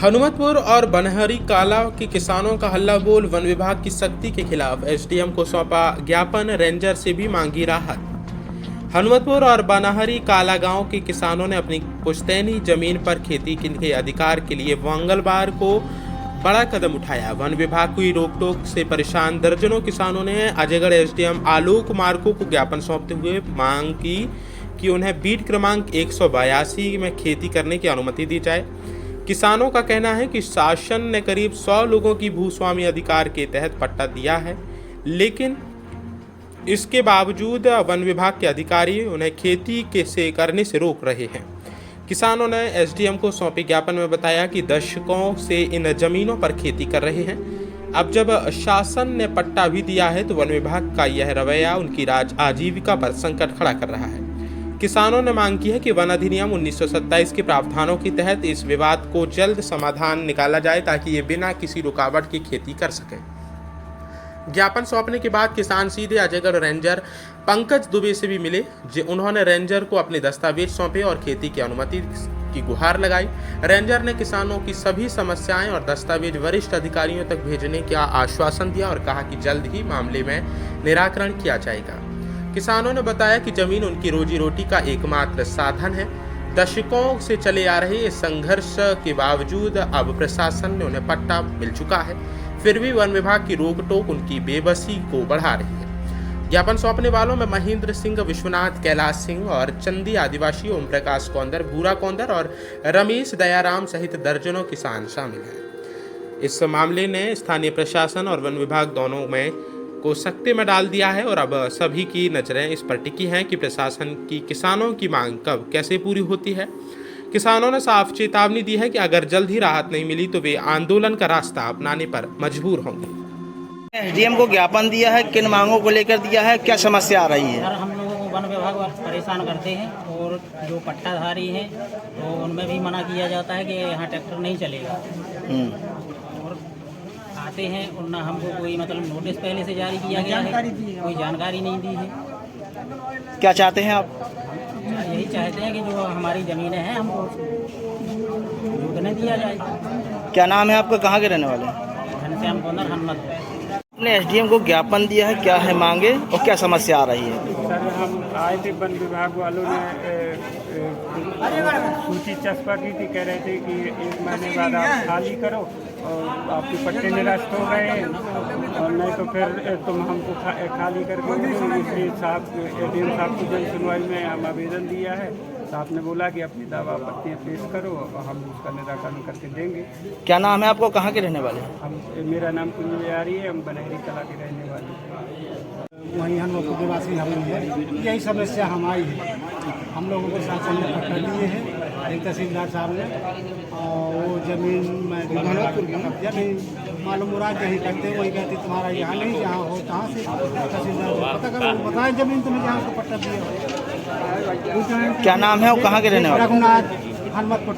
हनुमतपुर और बनहरी काला के किसानों का हल्ला बोल, वन विभाग की सख्ती के खिलाफ एसडीएम को सौंपा ज्ञापन, रेंजर से भी मांगी राहत। हनुमतपुर और बनहरी काला गांव के किसानों ने अपनी पुश्तैनी जमीन पर खेती के अधिकार के लिए मंगलवार को बड़ा कदम उठाया। वन विभाग की रोक-टोक से परेशान दर्जनों किसानों ने अजयगढ़ एसडीएम आलोक मार्को को ज्ञापन सौंपते हुए मांग की कि उन्हें बीट क्रमांक 182 में खेती करने की अनुमति दी जाए। किसानों का कहना है कि शासन ने करीब 100 लोगों की भूस्वामी अधिकार के तहत पट्टा दिया है, लेकिन इसके बावजूद वन विभाग के अधिकारी उन्हें खेती से करने से रोक रहे हैं। किसानों ने एसडीएम को सौंपे ज्ञापन में बताया कि दशकों से इन जमीनों पर खेती कर रहे हैं। अब जब शासन ने पट्टा भी दिया है तो वन विभाग का यह रवैया उनकी आजीविका पर संकट खड़ा कर रहा है। किसानों ने मांग की है कि वन अधिनियम 1927 के प्रावधानों के तहत इस विवाद को जल्द समाधान निकाला जाए ताकि ये बिना किसी रुकावट की खेती कर सकें। ज्ञापन सौंपने के बाद किसान सीधे अजयगढ़ रेंजर पंकज दुबे से भी मिले। उन्होंने रेंजर को अपने दस्तावेज सौंपे और खेती की अनुमति की गुहार लगाई। रेंजर ने किसानों की सभी समस्याएं और दस्तावेज वरिष्ठ अधिकारियों तक भेजने का आश्वासन दिया और कहा कि जल्द ही मामले में निराकरण किया जाएगा। किसानों ने बताया कि जमीन उनकी रोजी रोटी का एकमात्र साधन है। दशकों से चले आ रहे इस संघर्ष के बावजूद अब प्रशासन ने उन्हें पट्टा मिल चुका है, फिर भी वन विभाग की रोक टोक उनकी बेबसी को बढ़ा रही है। ज्ञापन सौंपने वालों में महेंद्र सिंह, विश्वनाथ, कैलाश सिंह और चंदी आदिवासी, ओम प्रकाश कौंदर, भूरा कौंदर और रमेश दयाराम सहित दर्जनों किसान शामिल हैं। इस मामले ने स्थानीय प्रशासन और वन विभाग दोनों में को सख्ते में डाल दिया है और अब सभी की नजरें इस पर टिकी हैं कि प्रशासन की किसानों की मांग कब कैसे पूरी होती है। किसानों ने साफ चेतावनी दी है कि अगर जल्द ही राहत नहीं मिली तो वे आंदोलन का रास्ता अपनाने पर मजबूर होंगे। एसडीएम को ज्ञापन दिया है, किन मांगों को लेकर दिया है, क्या समस्या आ रही है? सर, हम लोगों को वन विभाग परेशान करते हैं और जो पट्टाधारी हैं तो उनमें भी मना किया जाता है कि यहाँ ट्रैक्टर नहीं चलेगा। और आते हैं और ना हमको कोई मतलब नोटिस पहले से जारी किया गया है, कोई जानकारी नहीं दी है। क्या चाहते हैं आप? यही चाहते हैं कि जो हमारी ज़मीनें हैं हमको जोतने दिया जाए। क्या नाम है आपका, कहाँ के रहने वाले हैं? घनश्याम कौंदर, हनुमतपुर। आपने एसडीएम को ज्ञापन दिया है, क्या है मांगे और क्या समस्या आ रही है? सर, हम आए थे, वन विभाग वालों ने सूची चस्पा की थी, कह रहे थे कि 1 महीने बाद आप खाली करो और आपके पट्टे निरस्त हो गए हैं और नहीं तो फिर तुम हमको खाली करके दो। इसलिए एडीएम साहब की जन सुनवाई में हम आवेदन दिया है। साहब ने बोला कि अपनी दावा आपत्तियाँ पेश करो और हम उसका निराकरण करके देंगे। क्या नाम है आपको, कहाँ के रहने वाले हैं? मेरा नाम कुंज बिहारी है, हम बनहरी कला के रहने वाले हैं। वहीं हनुमतपुर निवासी हम हैं। यही समस्या हम आई है। हम लोगों को शासन ने पट्टा दिए हैं, एक तहसीलदार साहब ने, और वो ज़मीन में कब्जा नहीं मालूम मुराद यही कहते हैं, वही कहते तुम्हारा यहाँ नहीं, जहाँ हो कहाँ से तहसीलदार पता करो, बताएं जमीन तुम्हें जहाँ को पट्टा दिया। क्या नाम है और कहाँ के रहने वाले? रघुनाथ, हनुमतपुर।